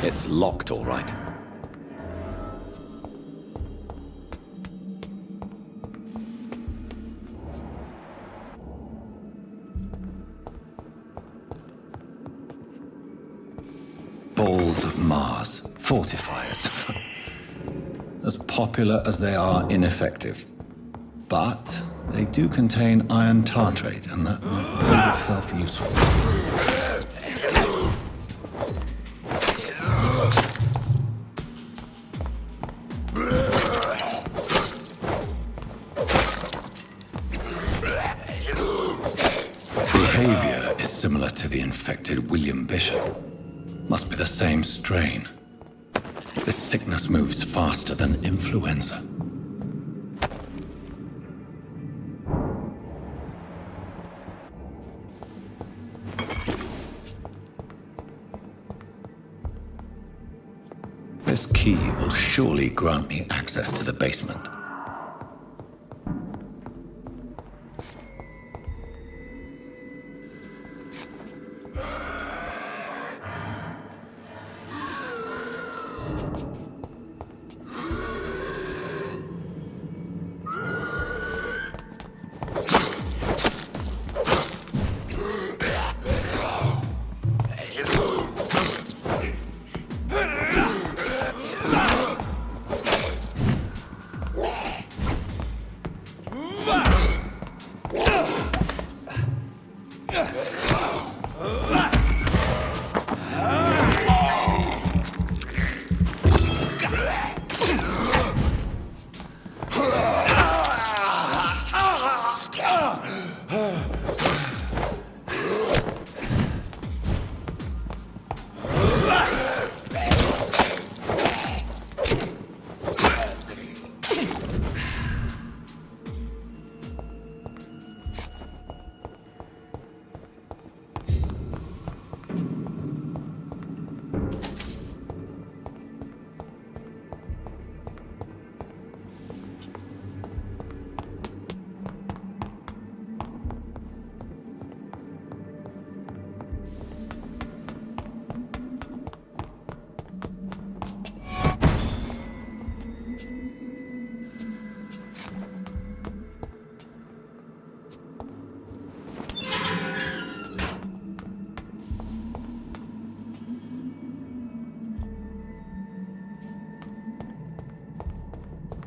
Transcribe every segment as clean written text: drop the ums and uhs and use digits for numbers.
It's locked, all right. Balls of Mars, fortifiers. As popular as they are ineffective. But they do contain iron tartrate, and that might prove itself useful. Behavior is similar to the infected William Bishop. Must be the same strain. This sickness moves faster than influenza. This key will surely grant me access to the basement.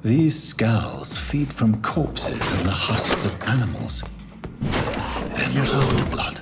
These scowls feed from corpses and the husks of animals. They're not after blood.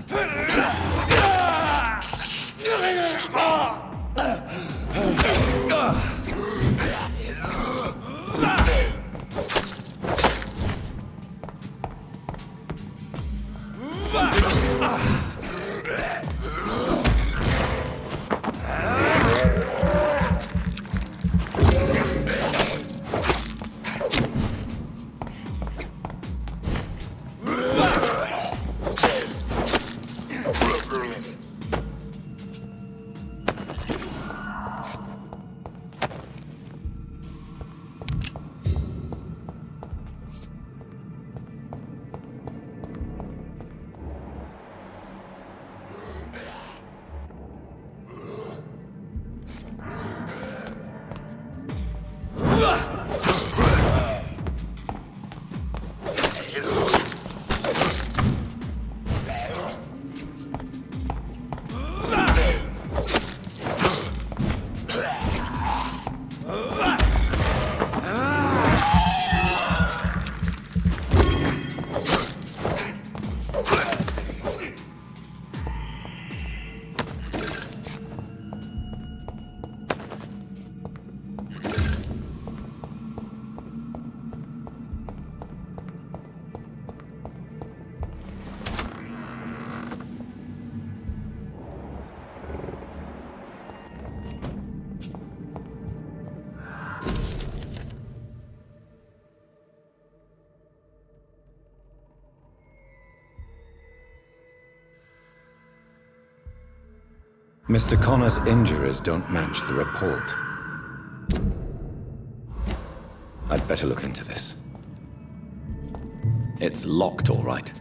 Mr. Connor's injuries don't match the report. I'd better look into this. It's locked, all right.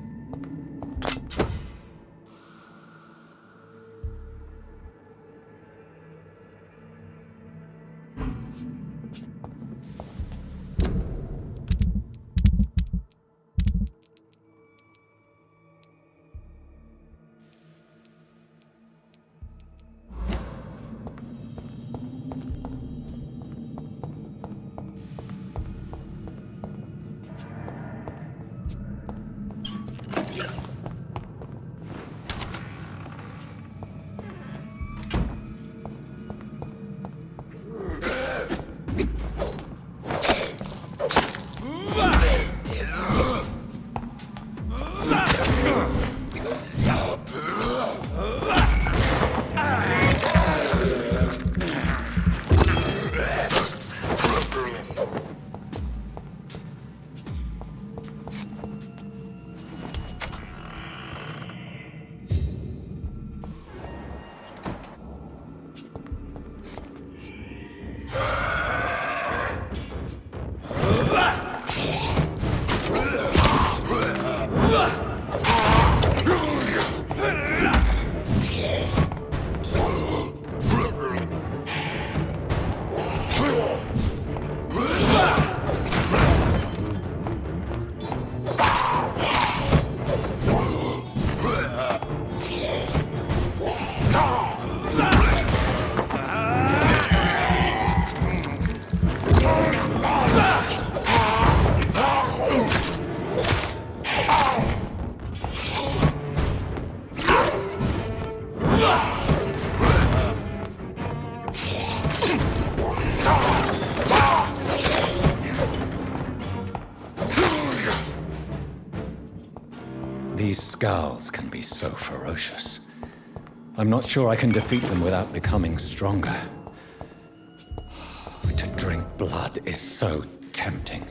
These scowls can be so ferocious. I'm not sure I can defeat them without becoming stronger. To drink blood is so tempting.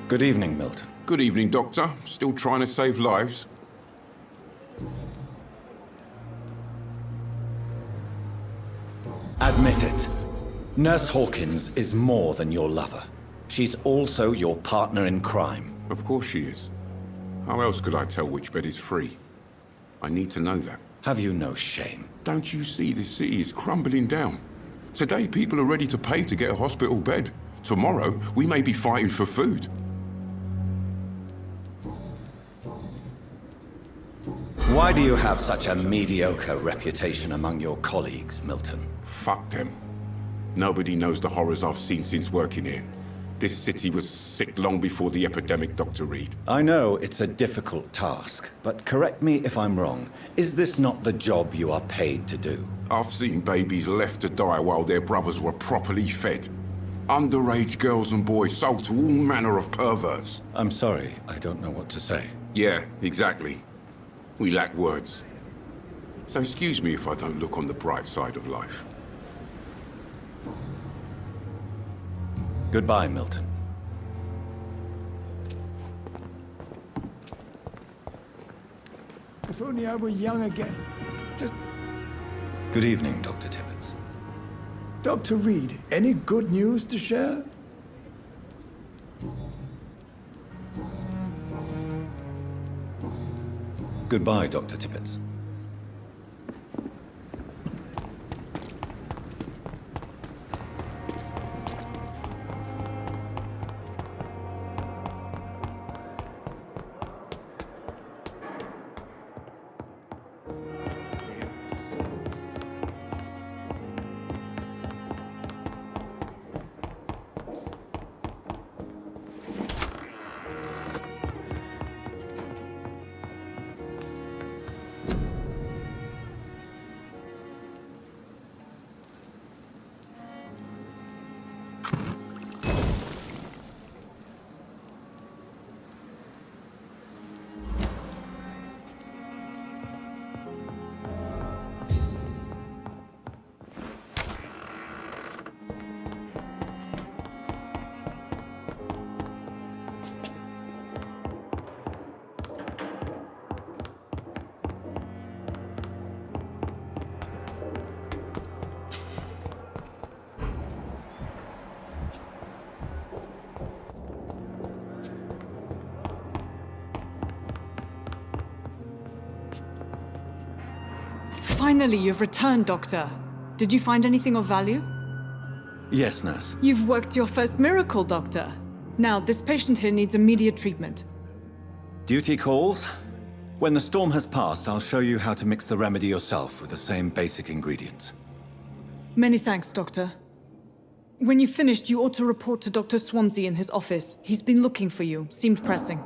Good evening, Milton. Good evening, Doctor. Still trying to save lives? Admit it. Nurse Hawkins is more than your lover. She's also your partner in crime. Of course she is. How else could I tell which bed is free? I need to know that. Have you no shame? Don't you see this city is crumbling down? Today, people are ready to pay to get a hospital bed. Tomorrow, we may be fighting for food. Why do you have such a mediocre reputation among your colleagues, Milton? Fuck them. Nobody knows the horrors I've seen since working here. This city was sick long before the epidemic, Dr. Reed. I know it's a difficult task, but correct me if I'm wrong. Is this not the job you are paid to do? I've seen babies left to die while their brothers were properly fed. Underage girls and boys sold to all manner of perverts. I'm sorry, I don't know what to say. Yeah, exactly. We lack words. So excuse me if I don't look on the bright side of life. Goodbye, Milton. If only I were young again. Just... Good evening, Dr. Tibbets. Dr. Reed, any good news to share? Goodbye, Dr. Tibbets. Finally, you've returned, Doctor. Did you find anything of value? Yes, nurse. You've worked your first miracle, Doctor. Now, this patient here needs immediate treatment. Duty calls? When the storm has passed, I'll show you how to mix the remedy yourself with the same basic ingredients. Many thanks, Doctor. When you've finished, you ought to report to Dr. Swansea in his office. He's been looking for you. Seemed pressing.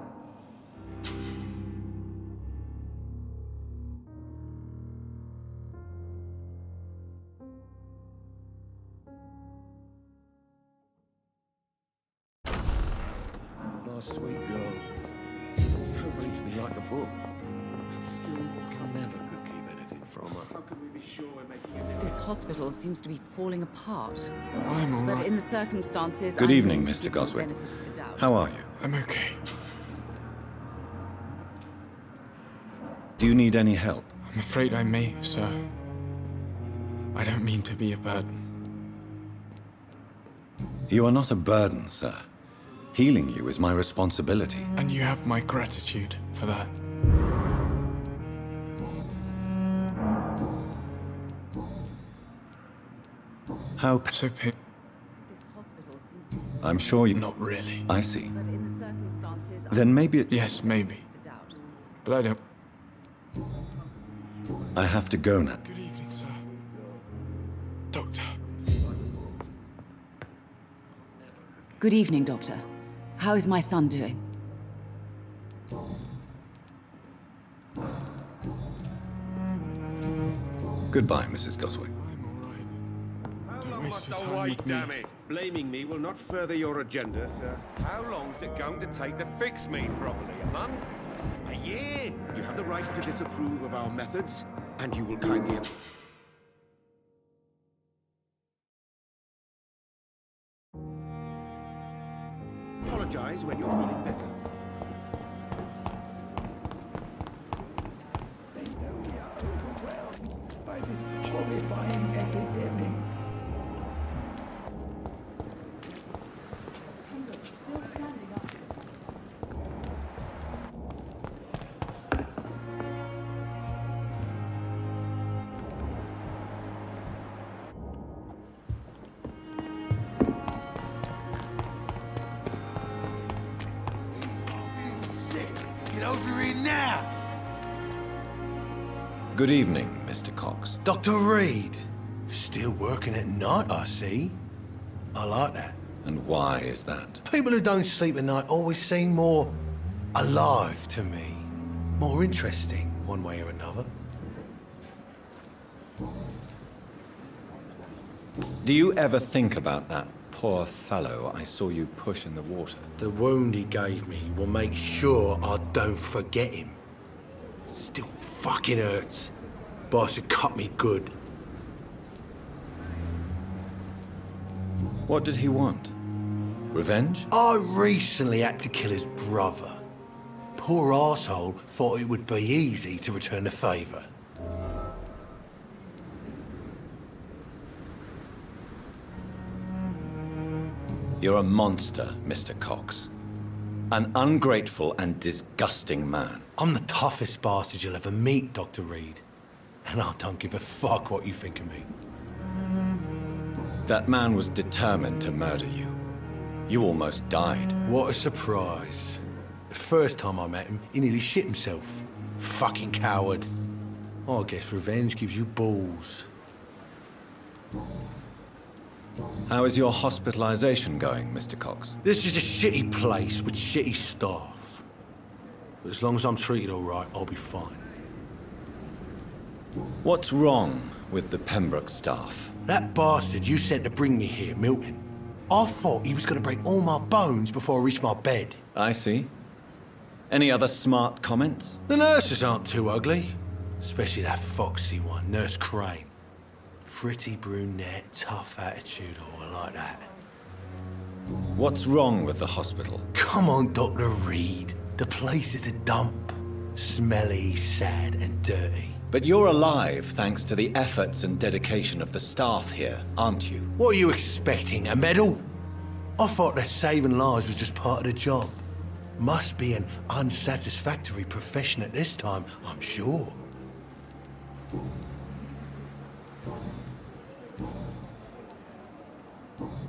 Sweet girl. So reads me like a book. Still, never could keep anything from her. How can we be sure we're making a difference? This hospital seems to be falling apart. I'm all But right. in the circumstances, Good I'm evening, going to Mr. give you the Goswick. benefit of the doubt. How are you? I'm okay. Do you need any help? I'm afraid I may, sir. I don't mean to be a burden. You are not a burden, sir. Healing you is my responsibility. And you have my gratitude for that. How So This hospital seems to I'm sure you... not really. I see. but in the circumstances, Then maybe it... Yes, maybe. the doubt. But I don't. I have to go now. Good evening, sir. Doctor. Good evening, Doctor. How is my son doing? Goodbye, Mrs. Goswick. I'm all right. Don't waste Must your I time wait, with me. damn it? Blaming me will not further your agenda, sir. How long's it going to take to fix me properly? A month? A year? You have the right to disapprove of our methods, and you will kindly... apologize when you're feeling better. They know we are overwhelmed by this horrifying epidemic. Still standing up. Get over here now! Good evening, Mr. Cox. Dr. Reed. Still working at night, I see. I like that. And why is that? People who don't sleep at night always seem more alive to me. More interesting, one way or another. Do you ever think about that poor fellow I saw you push in the water? The wound he gave me will make sure I don't forget him. Still fucking hurts. Boss had cut me good. What did he want? Revenge? I recently had to kill his brother. Poor arsehole thought it would be easy to return the favour. You're a monster, Mr. Cox. An ungrateful and disgusting man. I'm the toughest bastard you'll ever meet, Dr. Reed. And I don't give a fuck what you think of me. That man was determined to murder you. You almost died. What a surprise. The first time I met him, he nearly shit himself. Fucking coward. I guess revenge gives you balls. How is your hospitalization going, Mr. Cox? This is a shitty place with shitty staff. But as long as I'm treated all right, I'll be fine. What's wrong with the Pembroke staff? That bastard you sent to bring me here, Milton, I thought he was going to break all my bones before I reached my bed. I see. Any other smart comments? The nurses aren't too ugly. Especially that foxy one, Nurse Crane. Pretty brunette, tough attitude, all like that. What's wrong with the hospital? Come on, Dr. Reed. The place is a dump. Smelly, sad, and dirty. But you're alive thanks to the efforts and dedication of the staff here, aren't you? What are you expecting, a medal? I thought that saving lives was just part of the job. Must be an unsatisfactory profession at this time, I'm sure.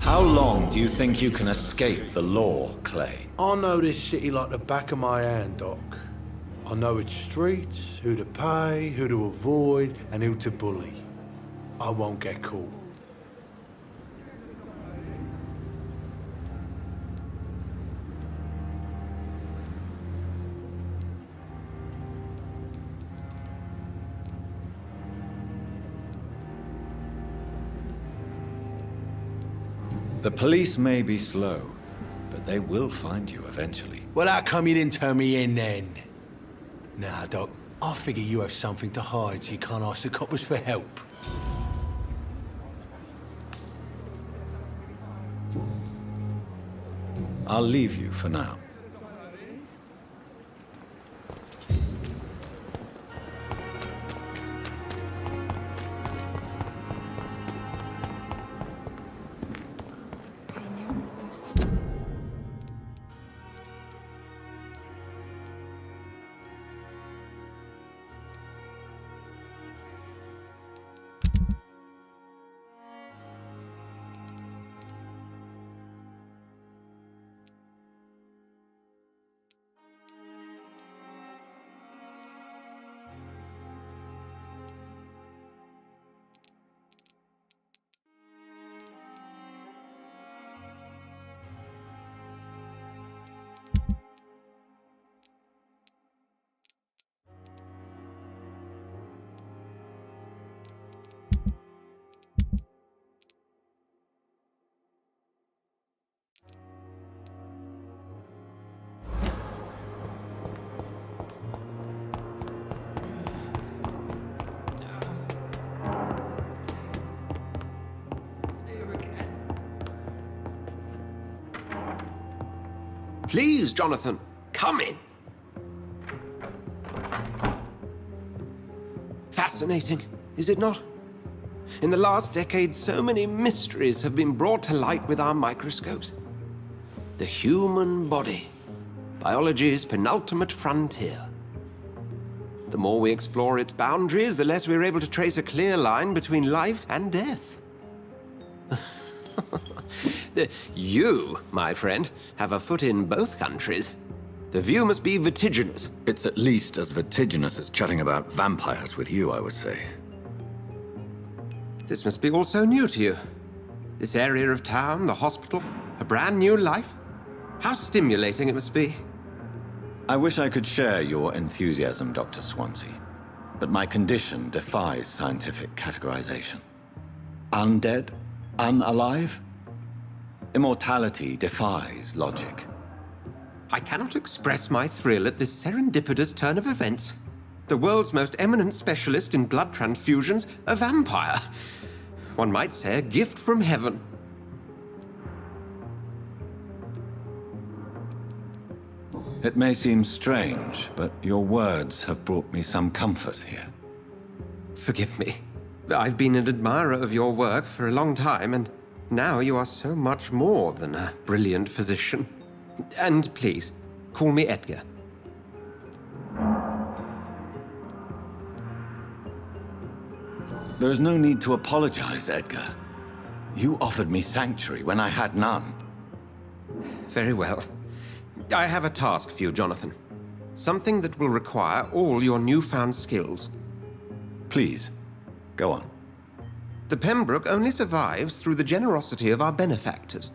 How long do you think you can escape the law, Clay? I know this city like the back of my hand, Doc. I know its streets, who to pay, who to avoid, and who to bully. I won't get caught. The police may be slow, but they will find you eventually. Well, how come you didn't turn me in then? Nah, Doc, I figure you have something to hide so you can't ask the coppers for help. I'll leave you for now. Please, Jonathan, come in. Fascinating, is it not? In the last decade, so many mysteries have been brought to light with our microscopes. The human body, biology's penultimate frontier. The more we explore its boundaries, the less we're able to trace a clear line between life and death. You, my friend, have a foot in both countries. The view must be vertiginous. It's at least as vertiginous as chatting about vampires with you, I would say. This must be all so new to you. This area of town, the hospital, a brand new life. How stimulating it must be. I wish I could share your enthusiasm, Dr. Swansea, but my condition defies scientific categorization. Undead? Unalive? Immortality defies logic. I cannot express my thrill at this serendipitous turn of events. The world's most eminent specialist in blood transfusions, a vampire. One might say a gift from heaven. It may seem strange, but your words have brought me some comfort here. Forgive me. I've been an admirer of your work for a long time, and now you are so much more than a brilliant physician. And please, call me Edgar. There is no need to apologize, Edgar. You offered me sanctuary when I had none. Very well. I have a task for you, Jonathan. Something that will require all your newfound skills. Please, go on. The Pembroke only survives through the generosity of our benefactors.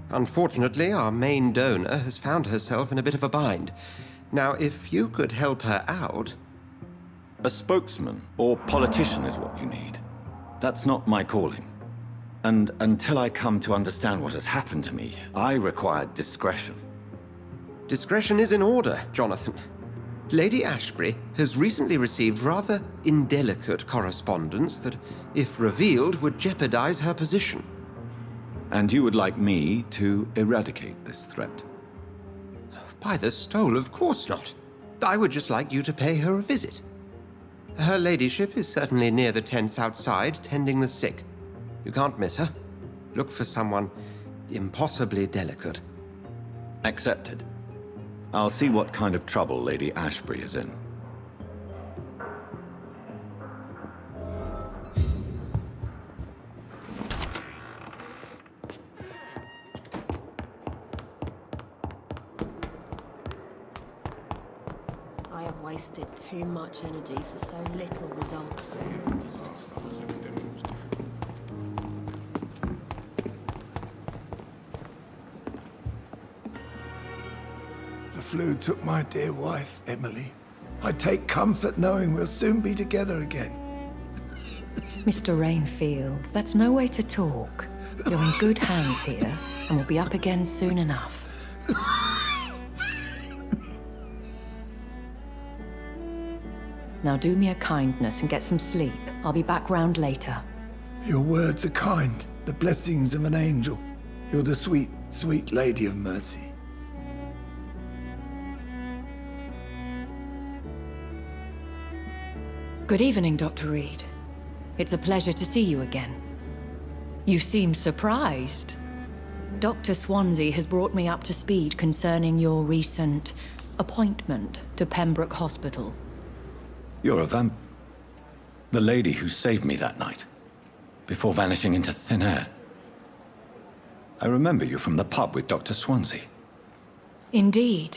Unfortunately, our main donor has found herself in a bit of a bind. Now, if you could help her out... A spokesman or politician is what you need. That's not my calling. And until I come to understand what has happened to me, I require discretion. Discretion is in order, Jonathan. Lady Ashbury has recently received rather indelicate correspondence that, if revealed, would jeopardize her position. And you would like me to eradicate this threat? By the stole, of course not. I would just like you to pay her a visit. Her ladyship is certainly near the tents outside, tending the sick. You can't miss her. Look for someone impossibly delicate. Accepted. I'll see what kind of trouble Lady Ashbury is in. I have wasted too much energy for so little result. The flu took my dear wife, Emily. I take comfort knowing we'll soon be together again. Mr. Rainfield, that's no way to talk. You're in good hands here, and we'll be up again soon enough. Now do me a kindness and get some sleep. I'll be back round later. Your words are kind, the blessings of an angel. You're the sweet, sweet Lady of Mercy. Good evening, Dr. Reed. It's a pleasure to see you again. You seem surprised. Dr. Swansea has brought me up to speed concerning your recent appointment to Pembroke Hospital. You're a the lady who saved me that night, before vanishing into thin air. I remember you from the pub with Dr. Swansea. Indeed.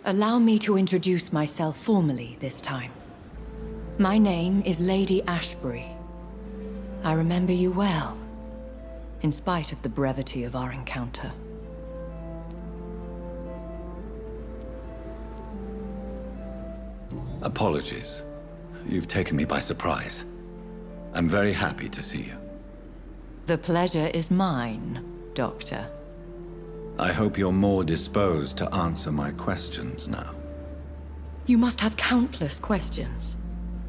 Allow me to introduce myself formally this time. My name is Lady Ashbury. I remember you well, in spite of the brevity of our encounter. Apologies. You've taken me by surprise. I'm very happy to see you. The pleasure is mine, Doctor. I hope you're more disposed to answer my questions now. You must have countless questions,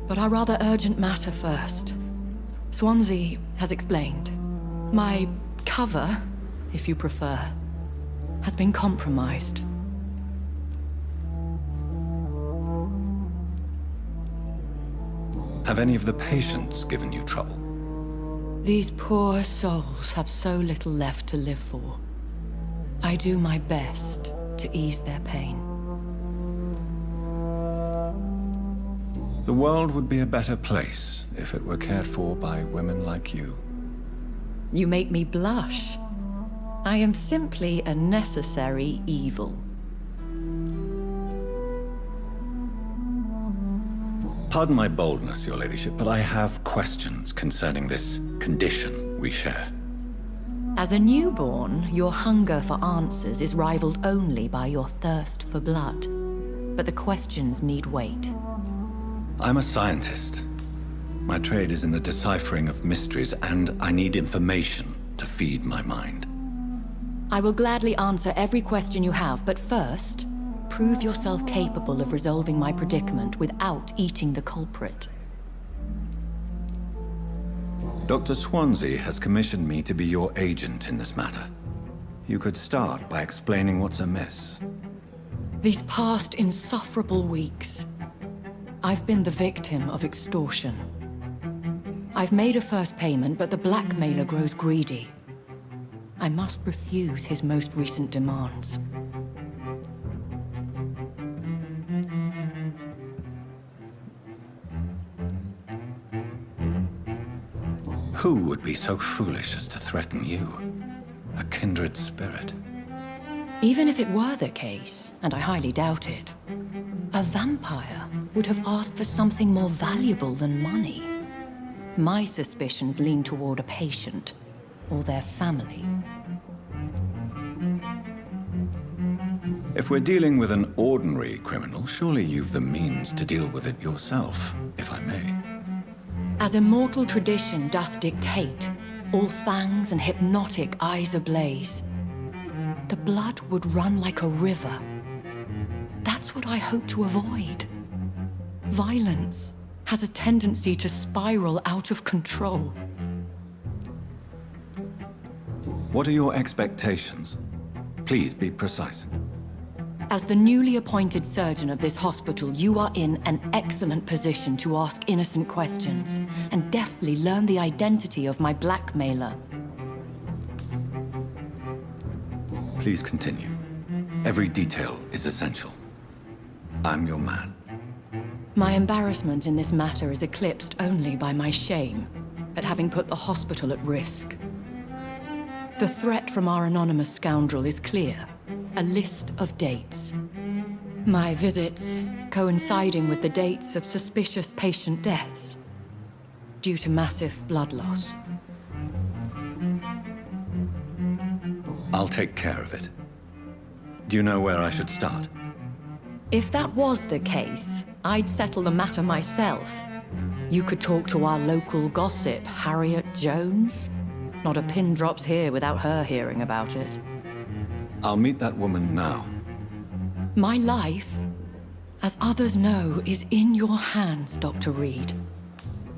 but our rather urgent matter first. Swansea has explained. My cover, if you prefer, has been compromised. Have any of the patients given you trouble? These poor souls have so little left to live for. I do my best to ease their pain. The world would be a better place if it were cared for by women like you. You make me blush. I am simply a necessary evil. Pardon my boldness, Your Ladyship, but I have questions concerning this condition we share. As a newborn, your hunger for answers is rivaled only by your thirst for blood. But the questions need weight. I'm a scientist. My trade is in the deciphering of mysteries, and I need information to feed my mind. I will gladly answer every question you have, but first, prove yourself capable of resolving my predicament without eating the culprit. Dr. Swansea has commissioned me to be your agent in this matter. You could start by explaining what's amiss. These past insufferable weeks, I've been the victim of extortion. I've made a first payment, but the blackmailer grows greedy. I must refuse his most recent demands. Who would be so foolish as to threaten you? A kindred spirit. Even if it were the case, and I highly doubt it, a vampire would have asked for something more valuable than money. My suspicions lean toward a patient, or their family. If we're dealing with an ordinary criminal, surely you've the means to deal with it yourself, if I may. As immortal tradition doth dictate, all fangs and hypnotic eyes ablaze, the blood would run like a river. That's what I hope to avoid. Violence has a tendency to spiral out of control. What are your expectations? Please be precise. As the newly appointed surgeon of this hospital, you are in an excellent position to ask innocent questions and deftly learn the identity of my blackmailer. Please continue. Every detail is essential. I'm your man. My embarrassment in this matter is eclipsed only by my shame at having put the hospital at risk. The threat from our anonymous scoundrel is clear. A list of dates. My visits coinciding with the dates of suspicious patient deaths due to massive blood loss. I'll take care of it. Do you know where I should start? If that was the case, I'd settle the matter myself. You could talk to our local gossip, Harriet Jones. Not a pin drops here without her hearing about it. I'll meet that woman now. My life, as others know, is in your hands, Dr. Reed.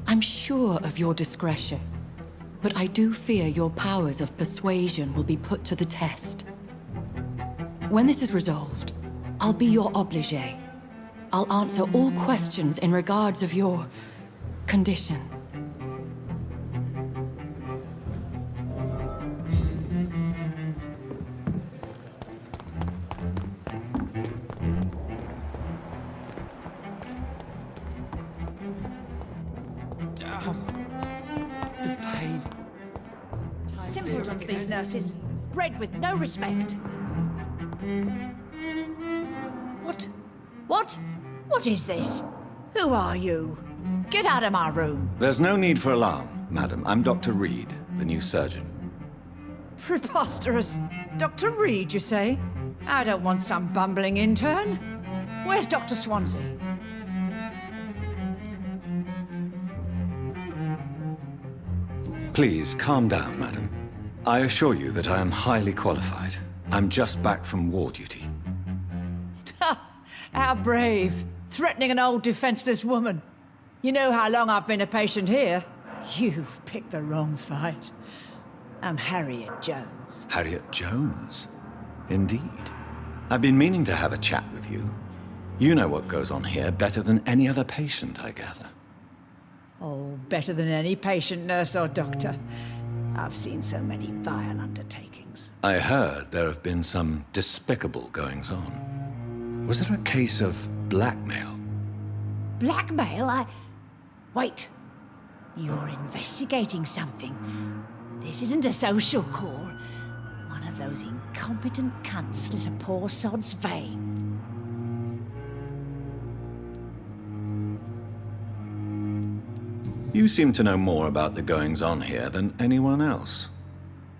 I'm sure of your discretion, but I do fear your powers of persuasion will be put to the test. When this is resolved, I'll be your obligé. I'll answer all questions in regards of your condition. The pain. Simpletons, these nurses. Bred with no respect. What? What? What is this? Who are you? Get out of my room. There's no need for alarm, madam. I'm Dr. Reed, the new surgeon. Preposterous. Dr. Reed, you say? I don't want some bumbling intern. Where's Dr. Swansea? Please, calm down, madam. I assure you that I am highly qualified. I'm just back from war duty. How brave. Threatening an old defenseless woman. You know how long I've been a patient here? You've picked the wrong fight. I'm Harriet Jones. Harriet Jones? Indeed. I've been meaning to have a chat with you. You know what goes on here better than any other patient, I gather. Oh, better than any patient, nurse, or doctor. I've seen so many vile undertakings. I heard there have been some despicable goings-on. Was there a case of blackmail? Blackmail? Wait. You're investigating something. This isn't a social call. One of those incompetent cunts slit a poor sod's vein. You seem to know more about the goings-on here than anyone else.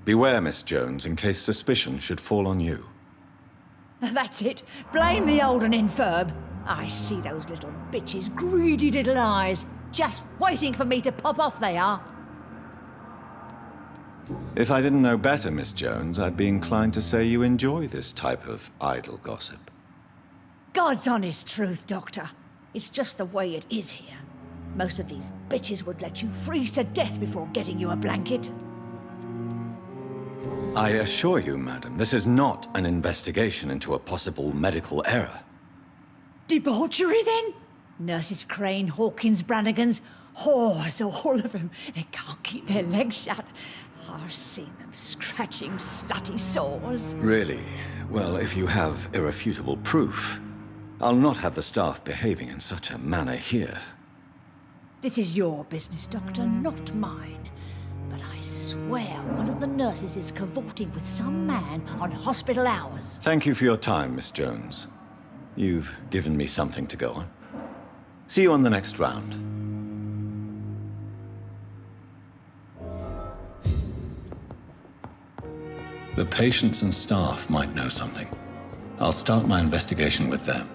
Beware, Miss Jones, in case suspicion should fall on you. That's it. Blame the old and infirm. I see those little bitches' greedy little eyes. Just waiting for me to pop off they are. If I didn't know better, Miss Jones, I'd be inclined to say you enjoy this type of idle gossip. God's honest truth, Doctor. It's just the way it is here. Most of these bitches would let you freeze to death before getting you a blanket. I assure you, madam, this is not an investigation into a possible medical error. Debauchery, then? Nurses Crane, Hawkins, Brannigans, whores, all of them. They can't keep their legs shut. I've seen them scratching slutty sores. Really? Well, if you have irrefutable proof, I'll not have the staff behaving in such a manner here. This is your business, Doctor, not mine. But I swear one of the nurses is cavorting with some man on hospital hours. Thank you for your time, Miss Jones. You've given me something to go on. See you on the next round. The patients and staff might know something. I'll start my investigation with them.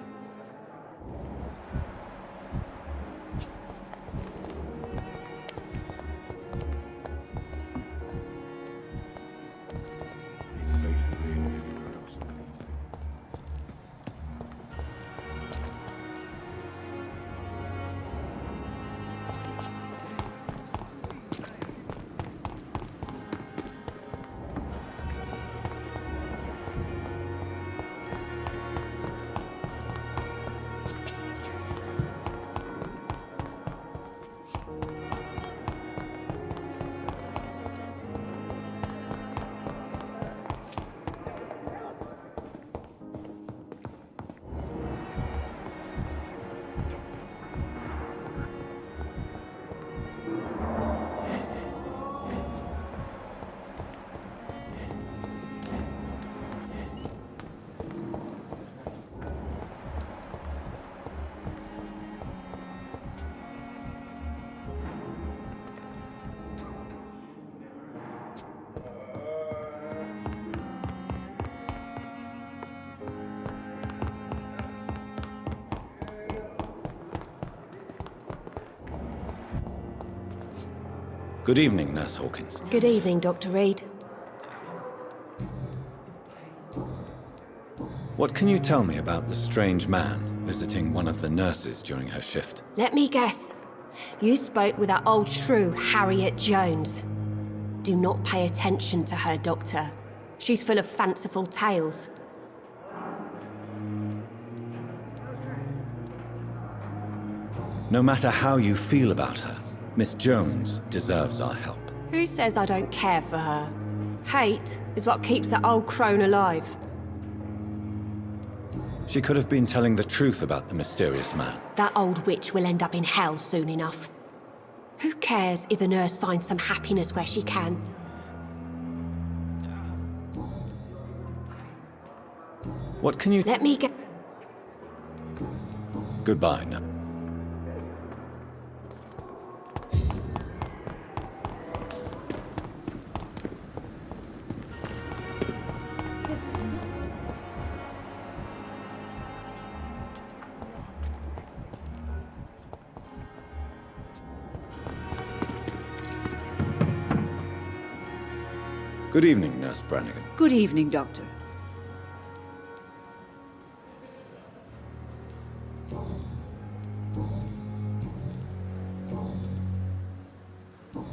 Good evening, Nurse Hawkins. Good evening, Dr. Reed. What can you tell me about the strange man visiting one of the nurses during her shift? Let me guess. You spoke with that old shrew, Harriet Jones. Do not pay attention to her, Doctor. She's full of fanciful tales. No matter how you feel about her, Miss Jones deserves our help. Who says I don't care for her? Hate is what keeps that old crone alive. She could have been telling the truth about the mysterious man. That old witch will end up in hell soon enough. Who cares if a nurse finds some happiness where she can? What can you... Let me get... Goodbye, now. Good evening, Nurse Brannigan. Good evening, Doctor.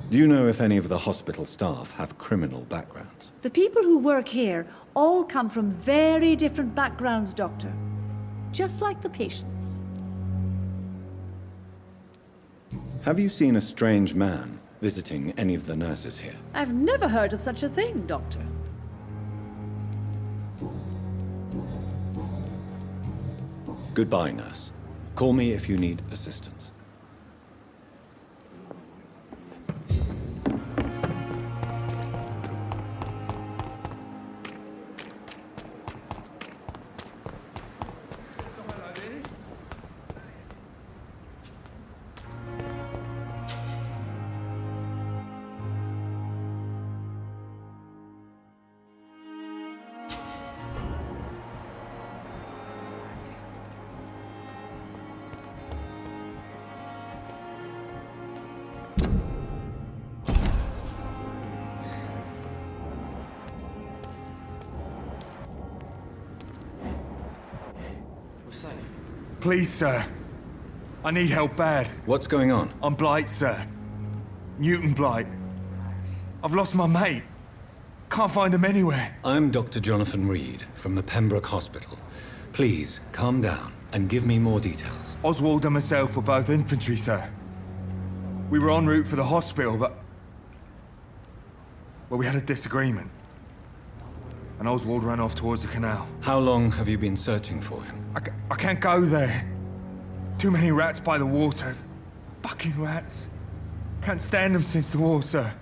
Do you know if any of the hospital staff have criminal backgrounds? The people who work here all come from very different backgrounds, Doctor. Just like the patients. Have you seen a strange man visiting any of the nurses here? I've never heard of such a thing, Doctor. Goodbye, nurse. Call me if you need assistance. Please, sir. I need help bad. What's going on? I'm Blight, sir. Newton Blight. I've lost my mate. Can't find him anywhere. I'm Dr. Jonathan Reed from the Pembroke Hospital. Please, calm down and give me more details. Oswald and myself were both infantry, sir. We were en route for the hospital, but... well, we had a disagreement. And Oswald ran off towards the canal. How long have you been searching for him? I can't go there. Too many rats by the water. Fucking rats. Can't stand them since the war, sir.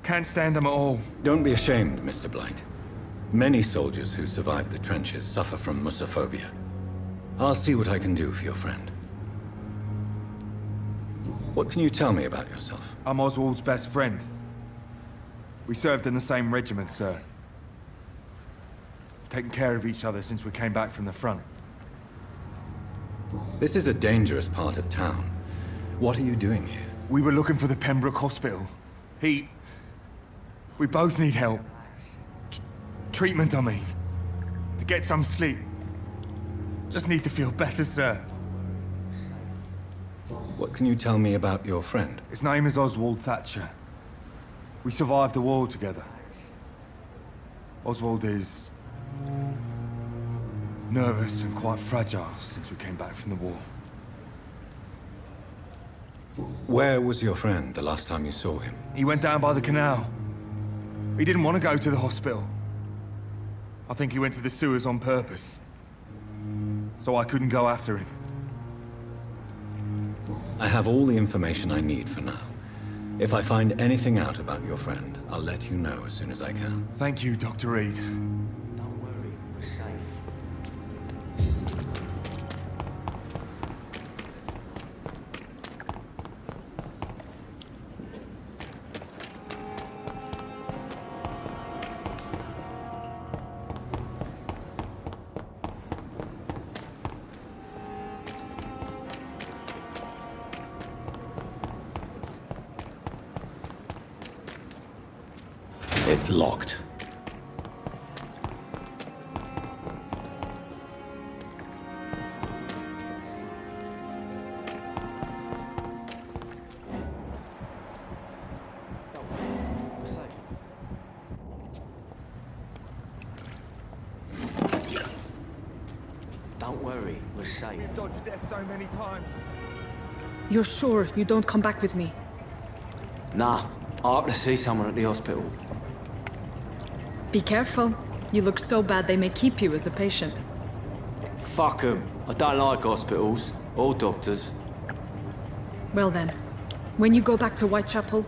Can't stand them at all. Don't be ashamed, Mr. Blight. Many soldiers who survived the trenches suffer from musophobia. I'll see what I can do for your friend. What can you tell me about yourself? I'm Oswald's best friend. We served in the same regiment, sir. We've taken care of each other since we came back from the front. This is a dangerous part of town. What are you doing here? We were looking for the Pembroke Hospital. We both need help. Treatment, I mean. To get some sleep. Just need to feel better, sir. What can you tell me about your friend? His name is Oswald Thatcher. We survived the war together. Oswald is... nervous and quite fragile since we came back from the war. Where was your friend the last time you saw him? He went down by the canal. He didn't want to go to the hospital. I think he went to the sewers on purpose. So I couldn't go after him. I have all the information I need for now. If I find anything out about your friend, I'll let you know as soon as I can. Thank you, Dr. Reed. Don't worry, we're safe. It's locked. Don't worry, we're safe. We've dodged death so many times. You're sure you don't come back with me? Nah, I have to see someone at the hospital. Be careful. You look so bad they may keep you as a patient. Fuck 'em. I don't like hospitals or doctors. Well then, when you go back to Whitechapel,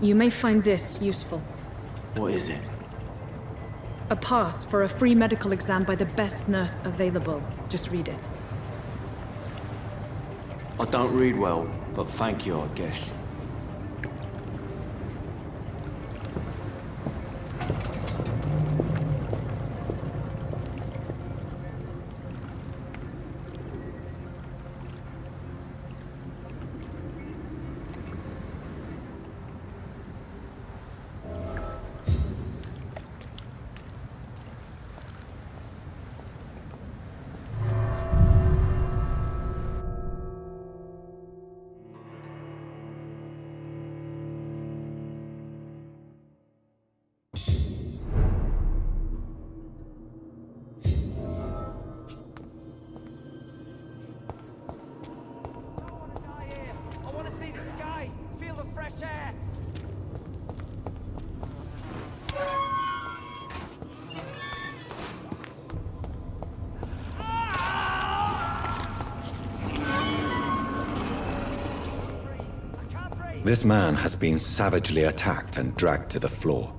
you may find this useful. What is it? A pass for a free medical exam by the best nurse available. Just read it. I don't read well, but thank you, I guess. I want to see the sky, feel the fresh air. This man has been savagely attacked and dragged to the floor.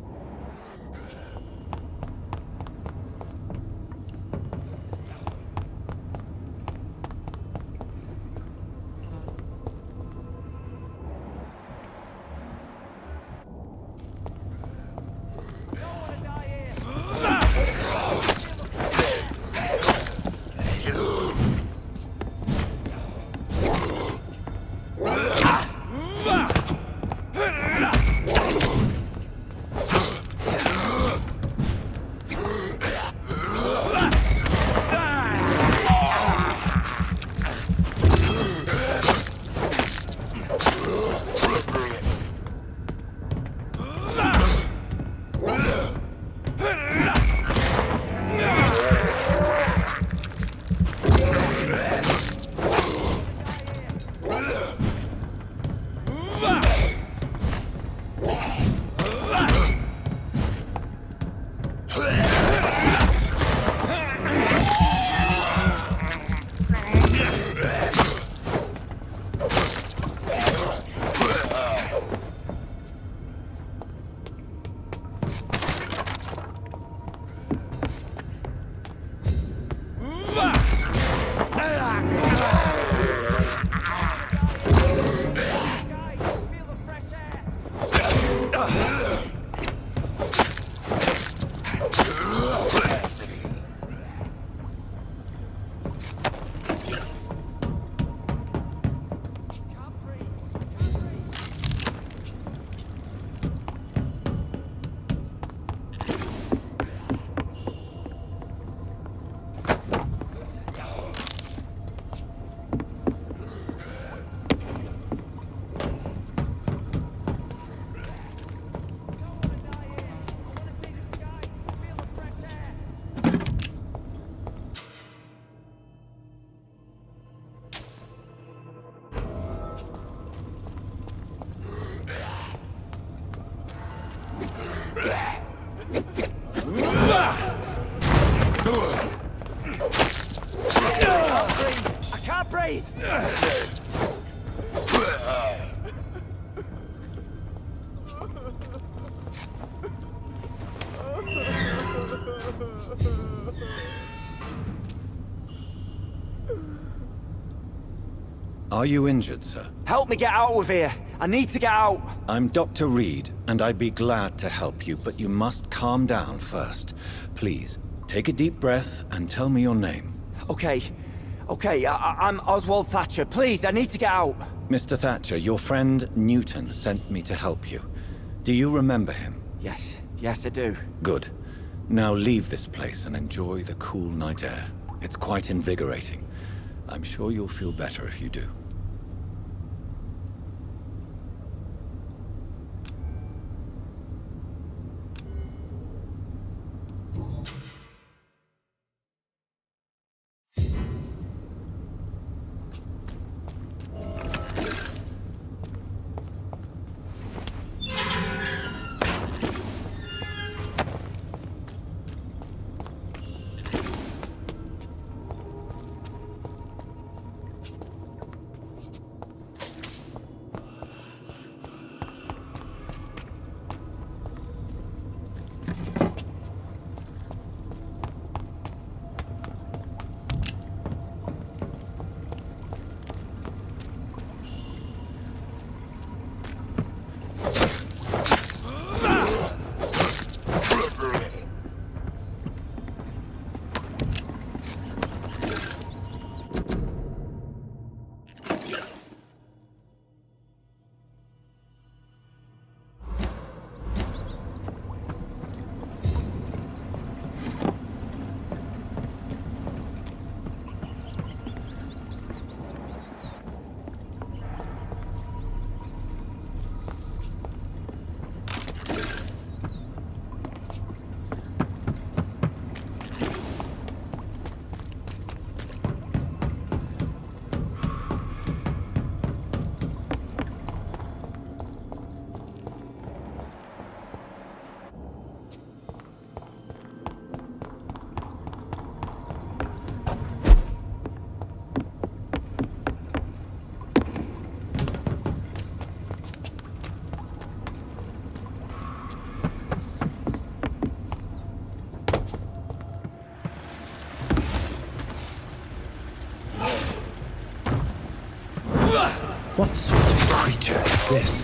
Are you injured, sir? Help me get out of here. I need to get out. I'm Dr. Reed, and I'd be glad to help you, but you must calm down first. Please, take a deep breath and tell me your name. Okay. I'm Oswald Thatcher. Please, I need to get out. Mr. Thatcher, your friend Newton sent me to help you. Do you remember him? Yes, I do. Good. Now leave this place and enjoy the cool night air. It's quite invigorating. I'm sure you'll feel better if you do. What sort of creature is this?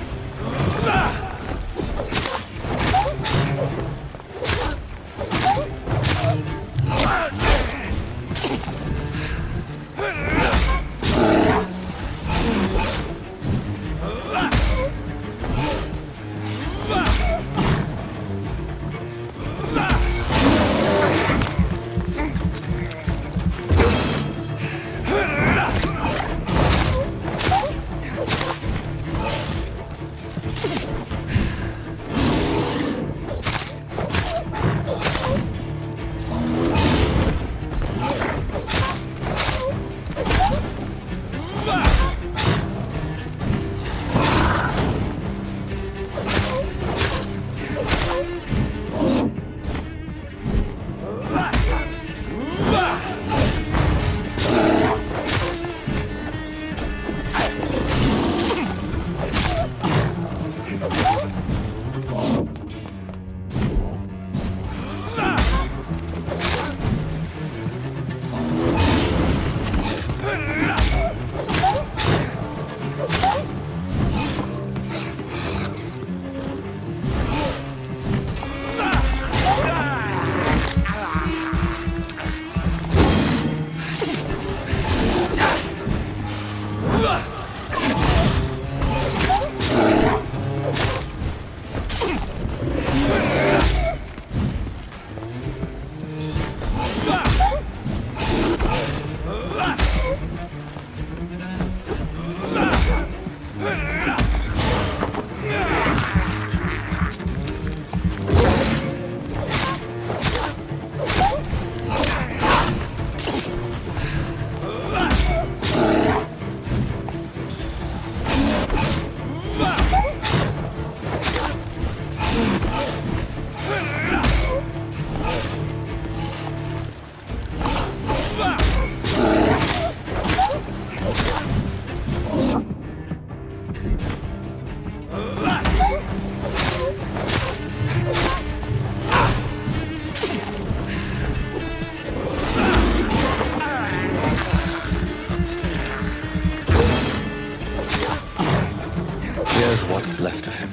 Here's what's left of him.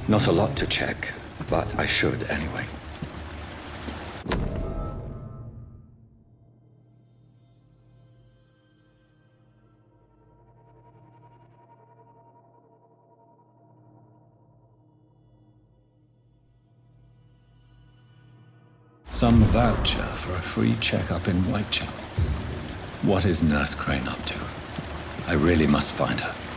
Not a lot to check, but I should anyway. Some voucher for a free checkup in Whitechapel. What is Nurse Crane up to? I really must find her.